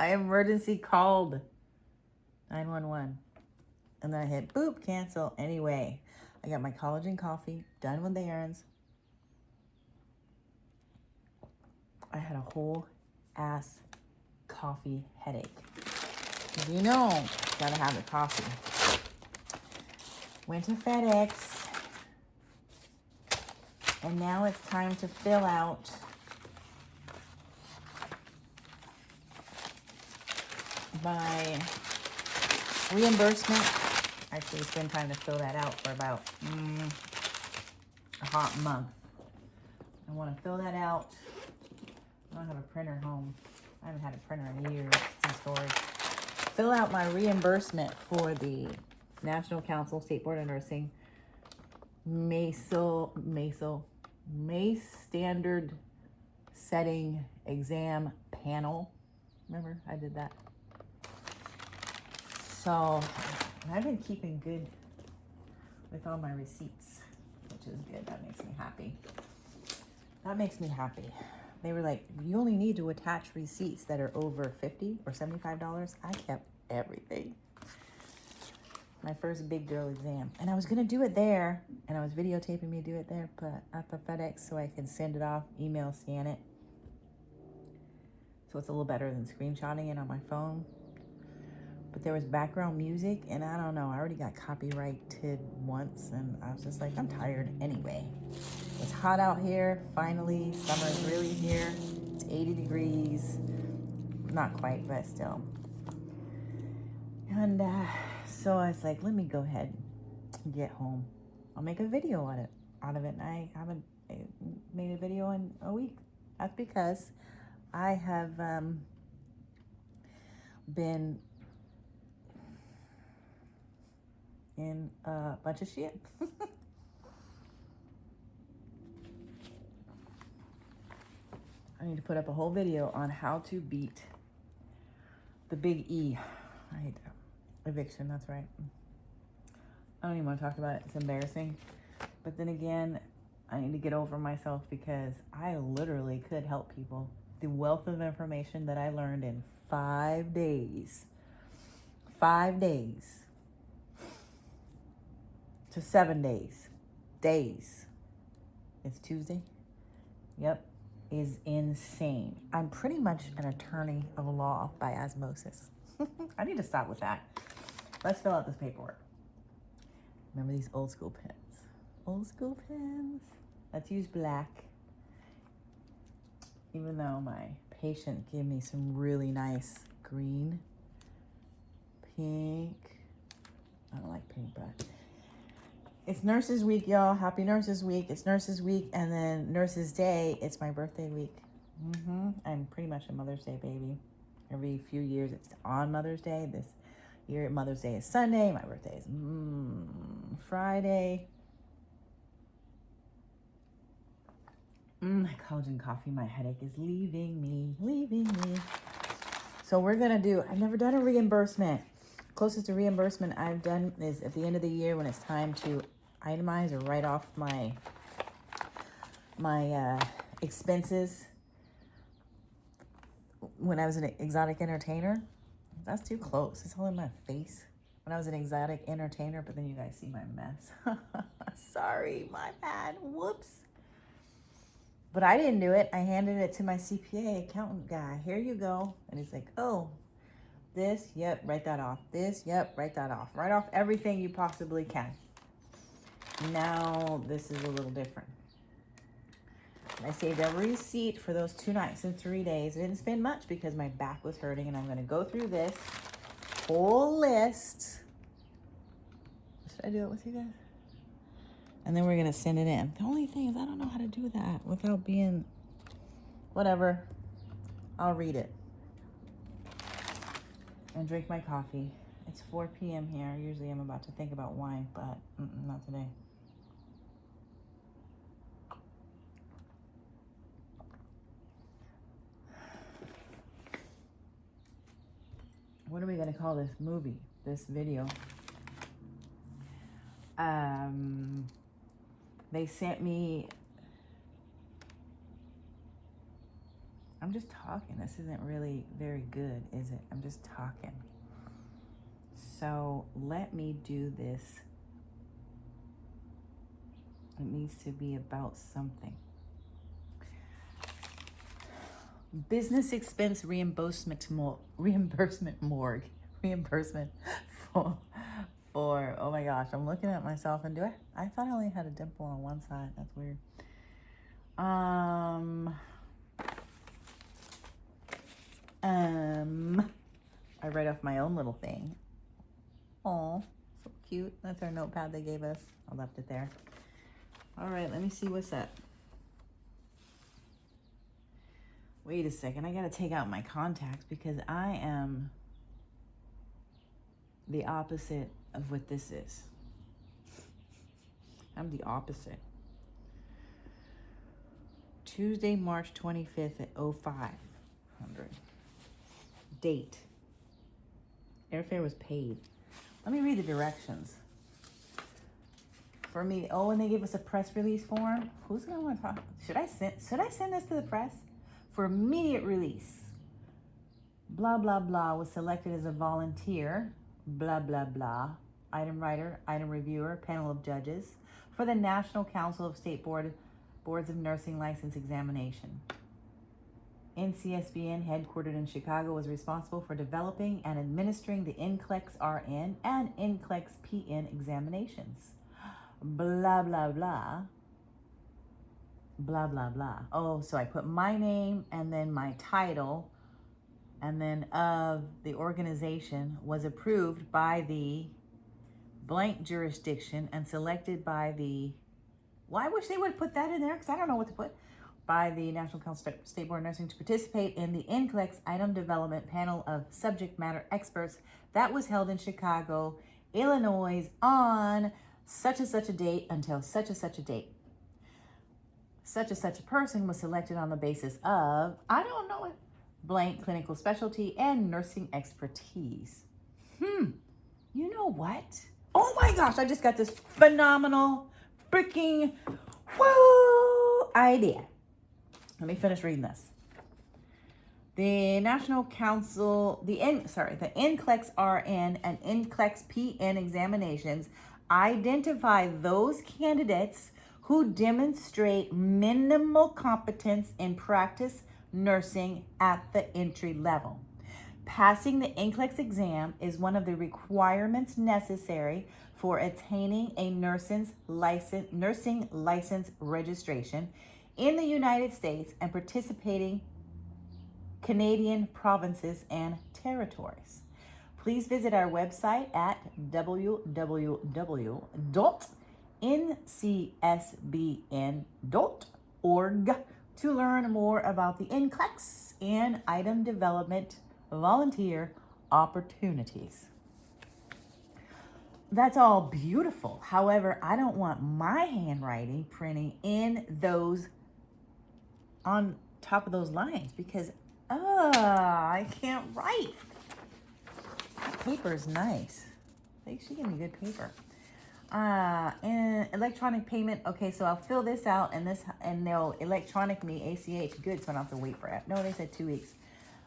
I emergency called 911. And then I hit boop, cancel. Anyway, I got my collagen coffee, done with the errands. I had a whole ass coffee headache. You know, gotta have the coffee. Went to FedEx. And now it's time to fill out my reimbursement. Actually, it's been time to fill that out for about a hot month. I want to fill that out. I don't have a printer home. I haven't had a printer in years. It's in storage. Fill out my reimbursement for the National Council State Board of Nursing MACE standard setting exam panel. Remember, I did that. So I've been keeping good with all my receipts, which is good. That makes me happy. That makes me happy. They were like, you only need to attach receipts that are over $50 or $75. I kept everything. My first big girl exam. And I was going to do it there, and I was videotaping me do it there, but at the FedEx so I can send it off, email, scan it. So it's a little better than screenshotting it on my phone. But there was background music, and I don't know, I already got copyrighted once, and I was just like, I'm tired anyway. It's hot out here, finally. Summer is really here. It's 80 degrees. Not quite, but still. And so I was like, let me go ahead and get home. I'll make a video out of it. And I haven't made a video in a week. That's because I have been in a bunch of shit. I need to put up a whole video on how to beat the big E. I hate that. Eviction, that's right. I don't even want to talk about it. It's embarrassing. But then again, I need to get over myself because I literally could help people. The wealth of information that I learned in 5 days. 5 days. To 7 days. Days. It's Tuesday. Yep. Is insane. I'm pretty much an attorney of law by osmosis. I need to stop with that. Let's fill out this paperwork. Remember these old school pens? Old school pens. Let's use black. Even though my patient gave me some really nice green, pink. I don't like pink, but it's Nurses Week, y'all. Happy Nurses Week. It's Nurses Week, and then Nurses Day. It's my birthday week. I'm pretty much a Mother's Day baby. Every few years, it's on Mother's Day. This year, Mother's Day is Sunday. My birthday is Friday. Collagen coffee. My headache is leaving me. So we're gonna do. I've never done a reimbursement. Closest to reimbursement I've done is at the end of the year when it's time to itemize or write off my expenses. When I was an exotic entertainer, that's too close. It's all in my face. When I was an exotic entertainer, but then you guys see my mess. Sorry, my bad. Whoops. But I didn't do it. I handed it to my CPA accountant guy. Here you go. And he's like, oh, this, yep, write that off. This, yep, write that off. Write off everything you possibly can. Now, this is a little different. I saved every receipt for those 2 nights and 3 days. I didn't spend much because my back was hurting, and I'm going to go through this whole list. Should I do it with you guys? And then we're going to send it in. The only thing is I don't know how to do that without being whatever. I'll read it and drink my coffee. It's 4 p.m. here. Usually I'm about to think about wine, but not today. What are we going to call this movie, this video? They sent me, I'm just talking. This isn't really very good, is it? I'm just talking. So let me do this. It needs to be about something. Business expense reimbursement morgue. Reimbursement for oh my gosh, I'm looking at myself and I thought I only had a dimple on one side. That's weird. I write off my own little thing. Oh, so cute. That's our notepad they gave us. I left it there. All right, let me see what's up. Wait a second. I got to take out my contacts because I am the opposite of what this is. I'm the opposite. Tuesday, March 25th at 0500. Date. Airfare was paid. Let me read the directions. For me, and they gave us a press release form. Who's gonna want to talk? Should I send this to the press? For immediate release. Blah, blah, blah was selected as a volunteer. Blah, blah, blah. Item writer, item reviewer, panel of judges for the National Council of State Boards of Nursing License Examination. NCSBN, headquartered in Chicago, was responsible for developing and administering the NCLEX RN and NCLEX PN examinations. Blah, blah, blah. Blah, blah, blah. Oh, so I put my name and then my title and then of the organization was approved by the blank jurisdiction and selected by the, well, I wish they would put that in there because I don't know what to put, by the National Council of State Board of Nursing to participate in the NCLEX item development panel of subject matter experts that was held in Chicago, Illinois on such and such a date until such and such a date. Such and such a person was selected on the basis of, I don't know it, blank clinical specialty and nursing expertise. You know what? Oh my gosh, I just got this phenomenal freaking idea. Let me finish reading this. The National Council, the NCLEX RN and NCLEX PN examinations identify those candidates who demonstrate minimal competence in practice nursing at the entry level. Passing the NCLEX exam is one of the requirements necessary for attaining a nursing license registration in the United States and participating Canadian provinces and territories. Please visit our website at www.ncsbn.org to learn more about the NCLEX and item development volunteer opportunities. That's all beautiful. However, I don't want my handwriting printing in those, on top of those lines, because I can't write. That paper is nice. She gave me good paper. And electronic payment. Okay, so I'll fill this out and they'll electronic me ACH. Good, so I don't have to wait for it. No, they said 2 weeks.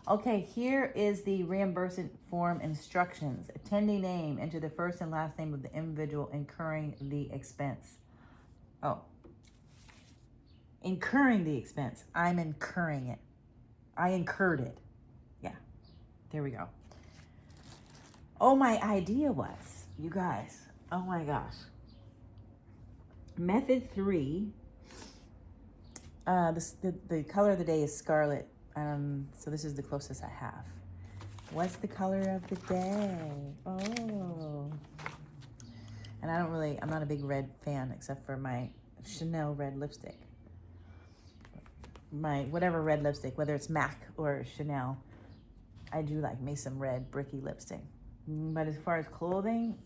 Okay, here is the reimbursement form instructions. Attendee name, enter the first and last name of the individual incurring the expense. Oh. Incurring the expense. I'm incurring it. I incurred it. Yeah, there we go. Oh, my idea was, you guys, oh my gosh. Method 3, the color of the day is scarlet. So this is the closest I have. What's the color of the day? Oh. And I'm not a big red fan except for my Chanel red lipstick. My whatever red lipstick, whether it's MAC or Chanel, I do like me some red bricky lipstick. But as far as clothing,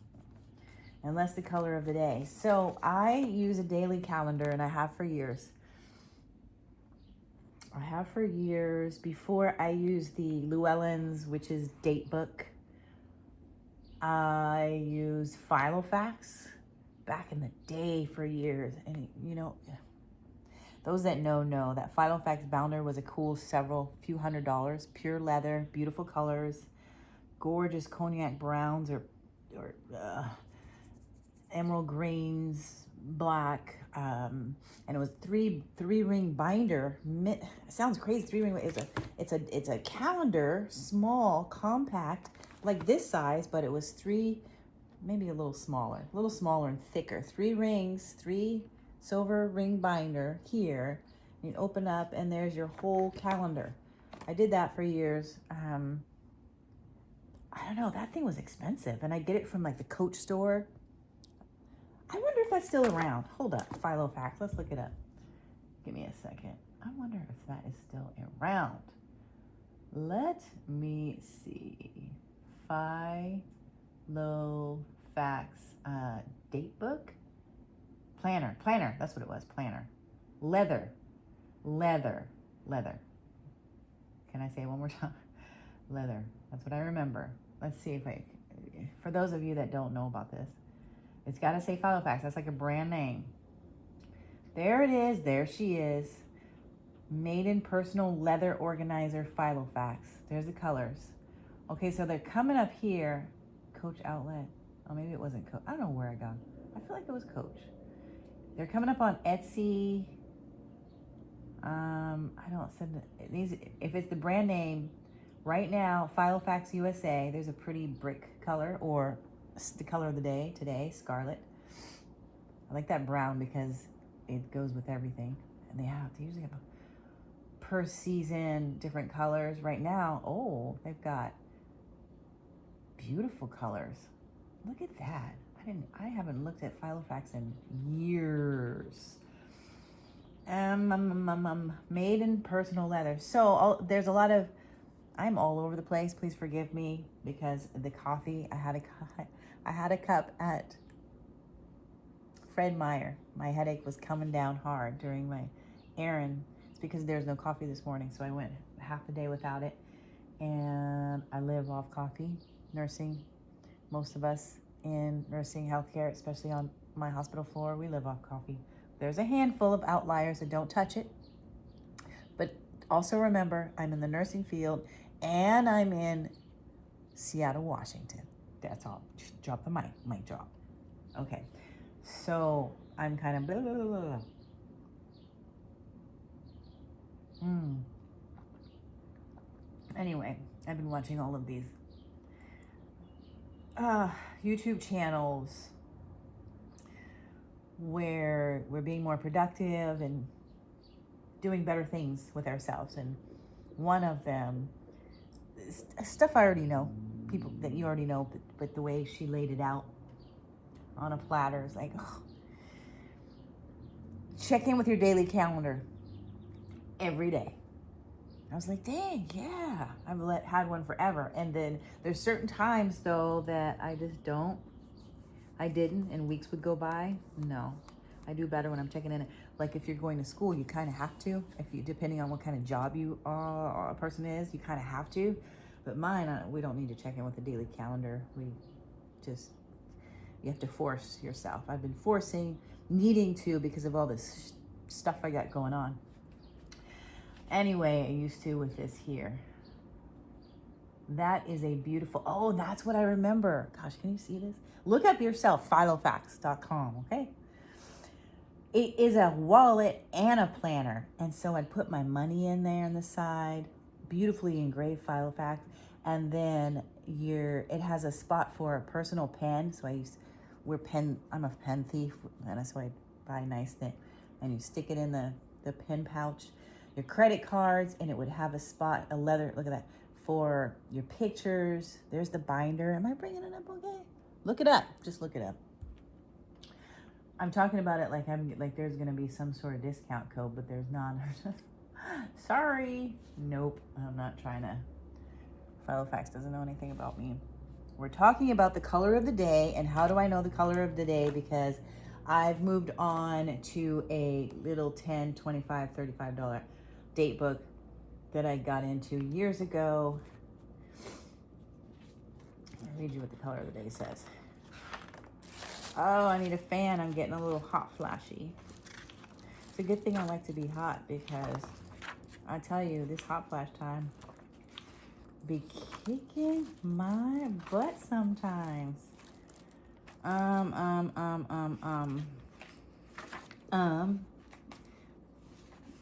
unless the color of the day. So I use a daily calendar and I have for years. Before I used the Llewellyn's, which is date book. I used Filofax back in the day for years. And Those that know that Filofax Bounder was a cool few $100s. Pure leather, beautiful colors, gorgeous cognac browns or emerald greens, black, and it was three ring binder. It sounds crazy. 3 ring. It's a calendar, small, compact, like this size, but it was maybe a little smaller and thicker. 3 rings, 3 silver ring binder here. You open up and there's your whole calendar. I did that for years. I don't know, that thing was expensive, and I get it from like the Coach store. I wonder if that's still around. Hold up, Filofax, let's look it up. Give me a second. I wonder if that is still around. Let me see. Filofax date book? Planner, that's what it was, planner. Leather. Can I say it one more time? Leather, that's what I remember. Let's see if for those of you that don't know about this, it's gotta say Filofax, that's like a brand name. There it is, there she is. Maiden Personal Leather Organizer Filofax. There's the colors. Okay, so they're coming up here. Coach Outlet. Oh, maybe it wasn't Coach. I don't know where I got. I feel like it was Coach. They're coming up on Etsy. I don't send it. If it's the brand name, right now, Filofax USA, there's a pretty brick color, or the color of the day today, scarlet. I like that brown because it goes with everything. And they usually have per season different colors. Right now, they've got beautiful colors. Look at that. I haven't looked at Filofax in years. Maiden Personal Leather. So there's a lot of, I'm all over the place. Please forgive me because the coffee, I had a cup at Fred Meyer. My headache was coming down hard during my errand. It's because there's no coffee this morning, so I went half the day without it. And I live off coffee, nursing. Most of us in nursing healthcare, especially on my hospital floor, we live off coffee. There's a handful of outliers that don't touch it. But also remember, I'm in the nursing field and I'm in Seattle, Washington. That's all. Just drop the mic drop. Okay. So I'm kind of blah, blah, blah, blah. Anyway, I've been watching all of these YouTube channels where we're being more productive and doing better things with ourselves. And one of them, stuff I already know, people that you already know, but the way she laid it out on a platter is like, check in with your daily calendar every day. I was like, dang, yeah, I've had one forever. And then there's certain times though that I just don't. I didn't, and weeks would go by. No, I do better when I'm checking in. Like if you're going to school, you kind of have to. Depending on what kind of job a person is, you kind of have to. But mine, we don't need to check in with the daily calendar. You have to force yourself. I've been needing to because of all this stuff I got going on. Anyway, I used to with this here. That is a beautiful, that's what I remember. Gosh, can you see this? Look up yourself, filofax.com, okay? It is a wallet and a planner. And so I'd put my money in there on the side, beautifully engraved Filofax. And then it has a spot for a personal pen. So I'm a pen thief, and that's why I buy a nice thing. And you stick it in the pen pouch, your credit cards, and it would have a spot, a leather, look at that, for your pictures. There's the binder. Am I bringing it up okay? Look it up. Just look it up. I'm talking about it like there's going to be some sort of discount code, but there's not. Sorry. Nope. I'm not trying to. Filofax doesn't know anything about me. We're talking about the color of the day. And how do I know the color of the day? Because I've moved on to a little $10, $25, $35 date book that I got into years ago. I'll read you what the color of the day says. Oh, I need a fan. I'm getting a little hot flashy. It's a good thing I like to be hot because I tell you, this hot flash time be kicking my butt sometimes. Um, um, um, um, um, um,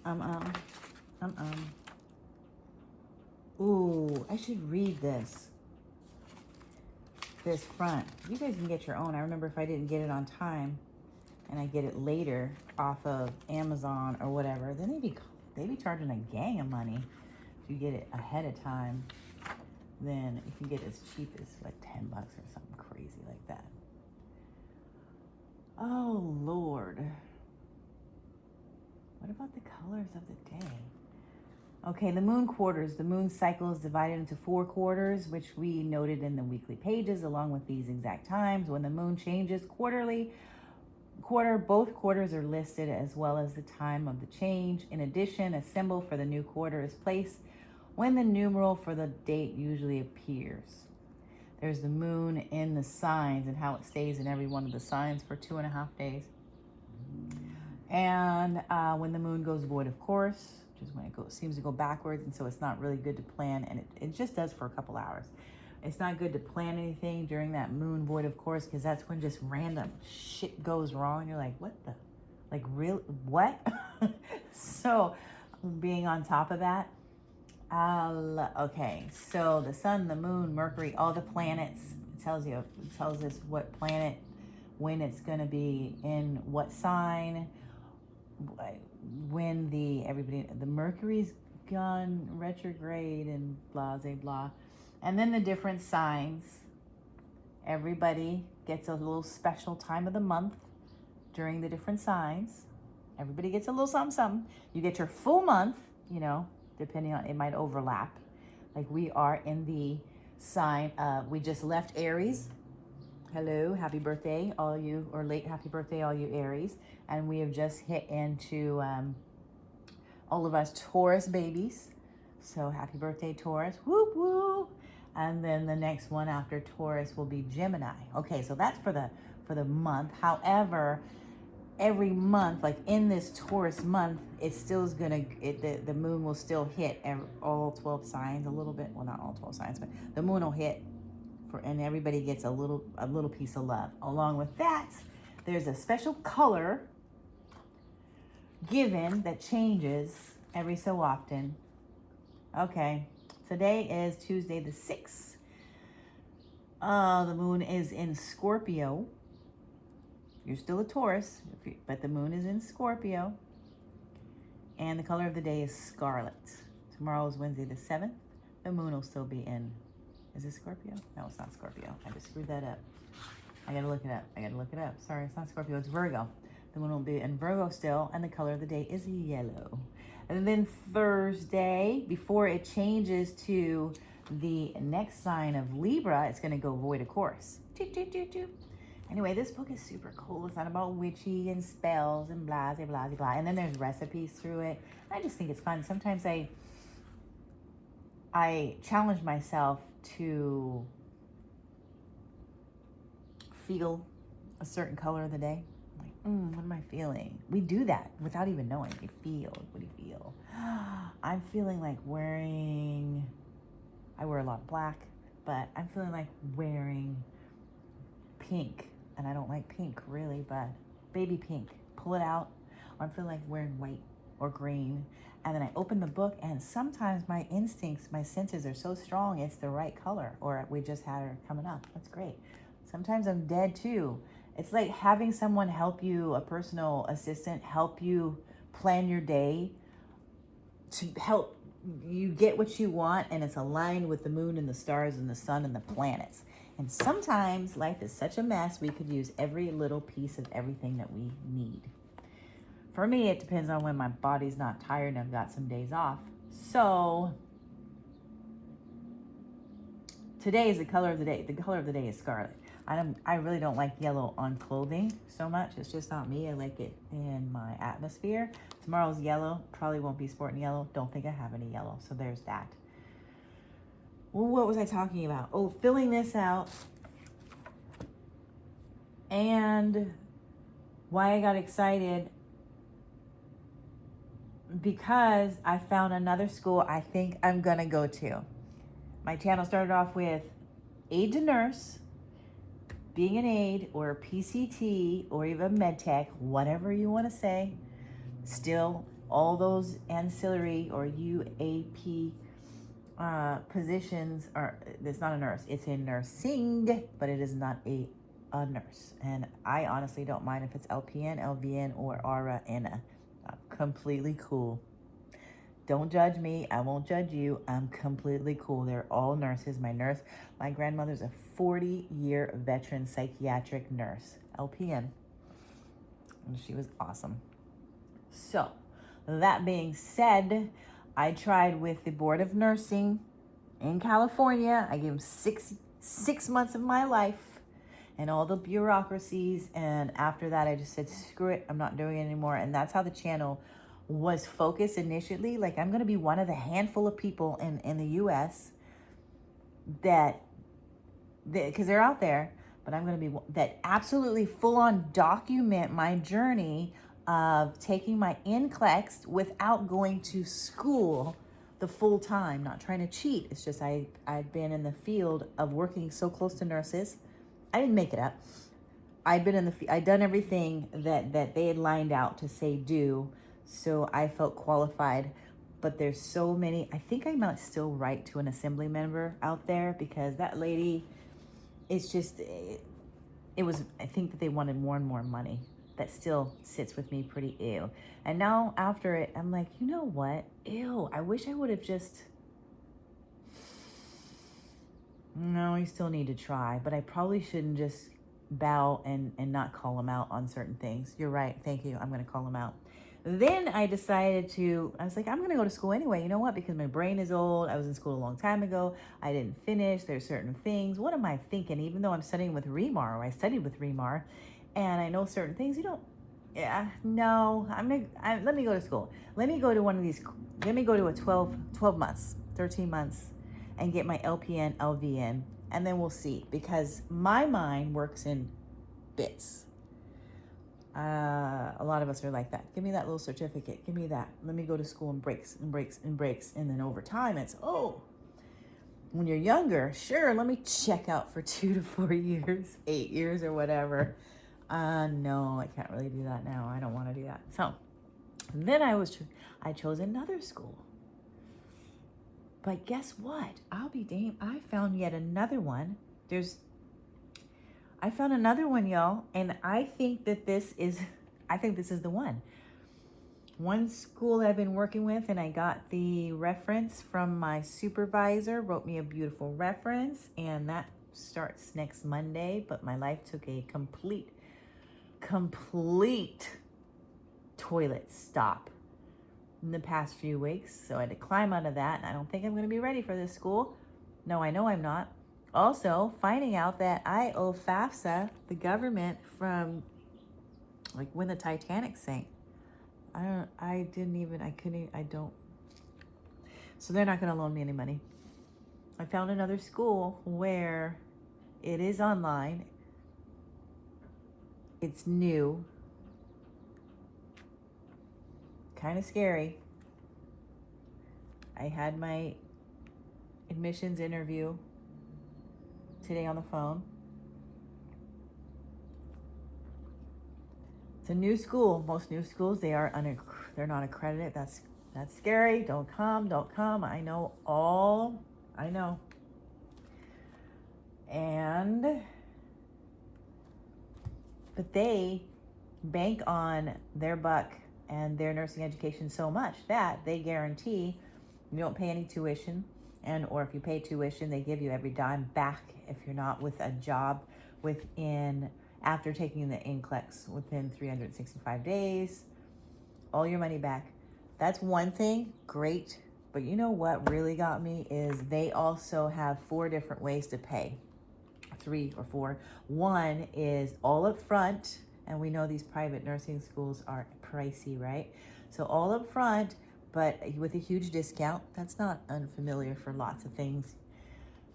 um, um, Ooh, I should read this. This front. You guys can get your own. I remember if I didn't get it on time and I get it later off of Amazon or whatever, then they'd be charging a gang of money. If you get it ahead of time, then you can get it as cheap as like $10 or something crazy like that. Oh, Lord. What about the colors of the day? Okay, the moon quarters. The moon cycle is divided into 4 quarters, which we noted in the weekly pages, along with these exact times. When the moon changes both quarters are listed as well as the time of the change. In addition, a symbol for the new quarter is placed when the numeral for the date usually appears. There's the moon in the signs and how it stays in every one of the signs for 2.5 days. And when the moon goes void of course, which is when it seems to go backwards, and so it's not really good to plan, and it just does for a couple hours. It's not good to plan anything during that moon void of course, because that's when just random shit goes wrong. You're like, what the? Like, really? What? So, being on top of that. Okay, so the sun, the moon, Mercury, all the planets, it tells us what planet, when it's going to be in what sign, when the Mercury's gone retrograde and blah, blah, blah. And then the different signs. Everybody gets a little special time of the month during the different signs. Everybody gets a little something, something. You get your full month, depending on, it might overlap. Like we are in the sign of, we just left Aries. Hello, happy birthday, all you, or late happy birthday, all you Aries. And we have just hit into all of us Taurus babies. So happy birthday, Taurus. Whoop, whoop. And then the next one after Taurus will be Gemini. Okay, so that's for the month. However, every month, like in this Taurus month, it still is the moon will still hit all 12 signs a little bit. Well, not all 12 signs, but the moon will hit and everybody gets a little piece of love. Along with that, there's a special color given that changes every so often. Okay, today is Tuesday the 6th. The moon is in Scorpio. You're still a Taurus, but the moon is in Scorpio. And the color of the day is scarlet. Tomorrow is Wednesday the 7th. The moon will still be in, is it Scorpio? No, it's not Scorpio. I just screwed that up. I gotta look it up. Sorry, it's not Scorpio, it's Virgo. The moon will be in Virgo still, and the color of the day is yellow. And then Thursday, before it changes to the next sign of Libra, it's gonna go void of course. Anyway, this book is super cool. It's not about witchy and spells and blah, blah, blah, blah. And then there's recipes through it. I just think it's fun. Sometimes I challenge myself to feel a certain color of the day. Like, what am I feeling? We do that without even knowing. You feel. What do you feel? I'm feeling like I wear a lot of black, but I'm feeling like wearing pink. And I don't like pink really, but baby pink. Pull it out. Or I'm feeling like wearing white or green. And then I open the book, and sometimes my instincts, my senses are so strong, it's the right color. Or we just had her coming up. That's great. Sometimes I'm dead too. It's like having someone help you, a personal assistant, help you plan your day to help you get what you want, and it's aligned with the moon and the stars and the sun and the planets. And sometimes life is such a mess, we could use every little piece of everything that we need. For me, it depends on when my body's not tired and I've got some days off. So today is the color of the day. The color of the day is scarlet. I really don't like yellow on clothing so much. It's just not me. I like it in my atmosphere. Tomorrow's yellow. Probably won't be sporting yellow. Don't think I have any yellow. So there's that. Well, what was I talking about? Oh, filling this out. And why I got excited because I found another school I think I'm gonna go to. My channel started off with aide to nurse, being an aide or a PCT or even med tech, whatever you want to say. Still, all those ancillary or UAP positions are, it's not a nurse, it's in nursing, but it is not a nurse. And I honestly don't mind if it's LPN, LVN, or RA, NA. I'm completely cool. Don't judge me. I won't judge you. I'm completely cool. They're all nurses. My grandmother's a 40-year veteran psychiatric nurse, LPN. And she was awesome. So, that being said, I tried with the Board of Nursing in California. I gave them six months of my life and all the bureaucracies. And after that, I just said, screw it. I'm not doing it anymore. And that's how the channel was focused initially. Like, I'm going to be one of the handful of people in the U.S. that because they're out there, but I'm going to be that absolutely full on document my journey of taking my NCLEX without going to school the full time, not trying to cheat. It's just I've been in the field of working so close to nurses. I didn't make it up. I'd done everything that they had lined out to say do, so I felt qualified. But there's so many. I think I might still write to an assembly member out there because that lady, it's just, it was, I think that they wanted more and more money. That still sits with me pretty ew. And now after it, I'm like, you know what? Ew, I wish I would have just, no, you still need to try. But I probably shouldn't just bow and not call them out on certain things. You're right. Thank you. I'm going to call them out. Then I decided I was like, I'm going to go to school anyway. You know what? Because my brain is old. I was in school a long time ago. I didn't finish. There's certain things. What am I thinking? Even though I'm studying with Remar, or I studied with Remar, and I know certain things, no, let me go to school. Let me go to let me go to a 12 months, 13 months and get my LPN, LVN, and then we'll see. Because my mind works in bits. A lot of us are like that. Give me that little certificate. Give me that. Let me go to school and breaks. And then over time, it's, when you're younger, sure, let me check out for 2 to 4 years, 8 years or whatever. No, I can't really do that now. I don't want to do that. So then I chose another school. But guess what? I'll be damned. I found yet another one. I found another one, y'all. And I think this is the one. One school I've been working with, and I got the reference from my supervisor, wrote me a beautiful reference, and that starts next Monday. But my life took a complete toilet stop in the past few weeks. So I had to climb out of that, and I don't think I'm going to be ready for this school. No, I know I'm not. Also, finding out that I owe FAFSA, the government, from like when the Titanic sank. So they're not going to loan me any money. I found another school where it is online. It's new. Kind of scary. I had my admissions interview today on the phone. It's a new school. Most new schools, they're not accredited. That's scary. Don't come. I know. But they bank on their buck and their nursing education so much that they guarantee you don't pay any tuition, or if you pay tuition, they give you every dime back if you're not with a job after taking the NCLEX within 365 days, all your money back. That's one thing, great. But you know what really got me is they also have 4 different ways to pay. 3 or 4. One is all up front, and we know these private nursing schools are pricey, right? So all up front, but with a huge discount. That's not unfamiliar for lots of things.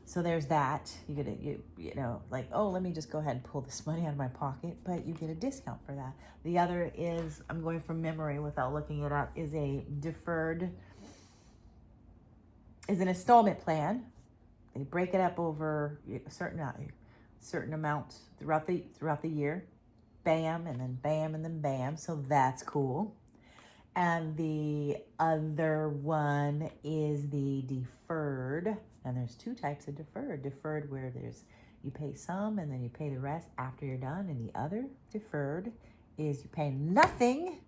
So there's that. You know, like, oh, let me just go ahead and pull this money out of my pocket, but you get a discount for that. The other is, I'm going from memory without looking it up, is an installment plan. They break it up over a certain amount throughout the year. Bam, and then bam, and then bam. So that's cool. And the other one is the deferred. And there's two types of deferred. Deferred where you pay some and then you pay the rest after you're done. And the other deferred is you pay nothing,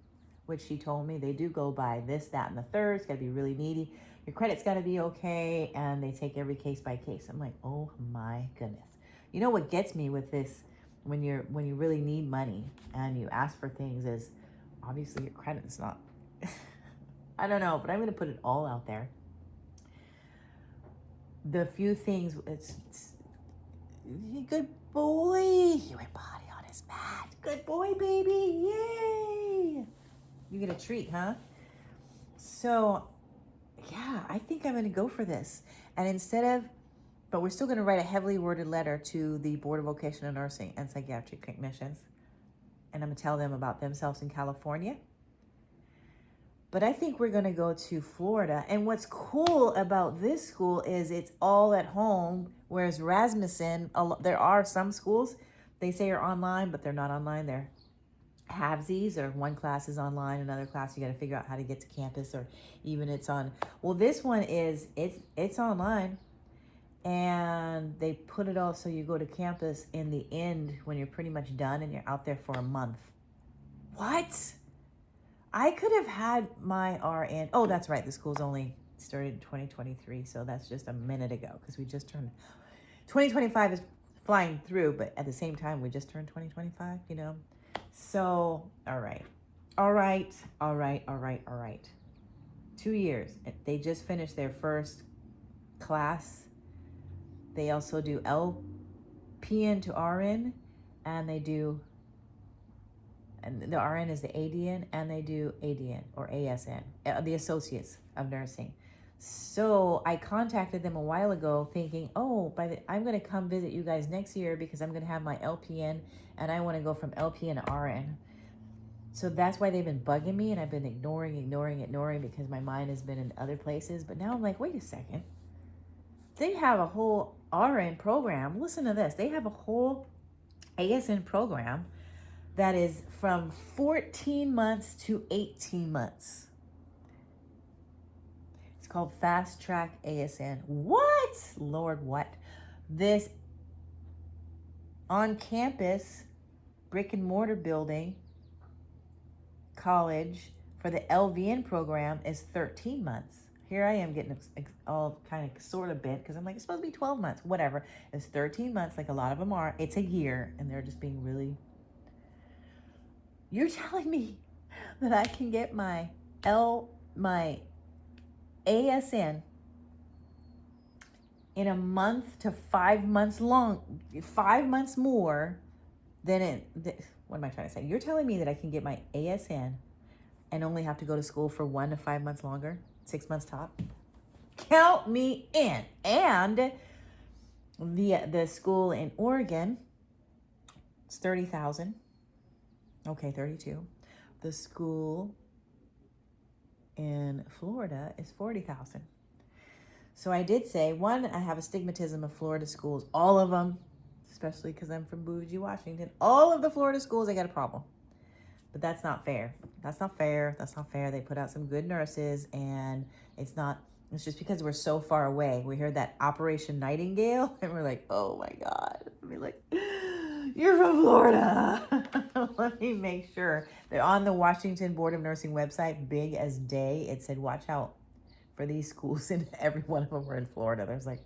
which she told me they do go by this, that, and the third. It's got to be really needy. Your credit's got to be okay. And they take every case by case. I'm like, oh my goodness. You know what gets me with this when you really need money and you ask for things is obviously your credit's not. I don't know, but I'm going to put it all out there. The few things, it's good boy. You went body on his mat. Good boy, baby. Yay. You get a treat, huh? So, yeah, I think I'm going to go for this. And but we're still going to write a heavily worded letter to the Board of Vocational Nursing and Psychiatric Technicians. And I'm going to tell them about themselves in California. But I think we're going to go to Florida. And what's cool about this school is it's all at home, whereas Rasmussen, there are some schools, they say are online, but they're not online. They're halvesies, or one class is online, another class you got to figure out how to get to campus, or even it's on. Well, this one it's online, and they put it all so you go to campus in the end when you're pretty much done and you're out there for a month. What? I could have had my RN. Oh, that's right. The school's only started in 2023. So that's just a minute ago because we just turned 2025 is flying through. But at the same time, we just turned 2025, you know. So, all right. 2 years. They just finished their first class. They also do LPN to RN, and they do. And the RN is the ADN, and they do ADN or ASN, the Associates of Nursing. So I contacted them a while ago thinking, oh, I'm going to come visit you guys next year because I'm going to have my LPN, and I want to go from LPN to RN. So that's why they've been bugging me, and I've been ignoring because my mind has been in other places. But now I'm like, wait a second. They have a whole RN program. Listen to this. They have a whole ASN program that is from 14 months to 18 months. It's called Fast Track ASN. What? Lord, what? This on campus brick and mortar building college for the LVN program is 13 months. Here I am getting all kind of sort of bent because I'm like, it's supposed to be 12 months, whatever. It's 13 months like a lot of them are. It's a year, and they're just being really... You're telling me that I can get my ASN in a month to 5 months long, 5 months more than what am I trying to say? You're telling me that I can get my ASN and only have to go to school for 1 to 5 months longer, 6 months top? Count me in. And the school in Oregon, it's $30,000. Okay, 32. The school in Florida is 40,000. So I did say, one, I have a stigmatism of Florida schools, all of them, especially because I'm from bougie Washington. All of the Florida schools, I got a problem. But that's not fair. That's not fair. They put out some good nurses, and it's just because we're so far away. We heard that Operation Nightingale, and we're like, oh my God. We're like, you're from Florida. Let me make sure. They're on the Washington Board of Nursing website, big as day. It said, watch out for these schools, and every one of them were in Florida. There's like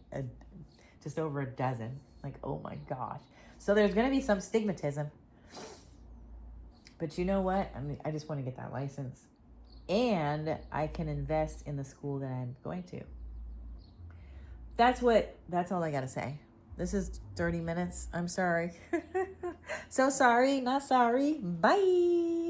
just over a dozen. Like, oh my gosh. So there's going to be some stigmatism. But you know what? I just want to get that license. And I can invest in the school that I'm going to. That's all I got to say. This is 30 minutes. I'm sorry. So sorry, not sorry. Bye.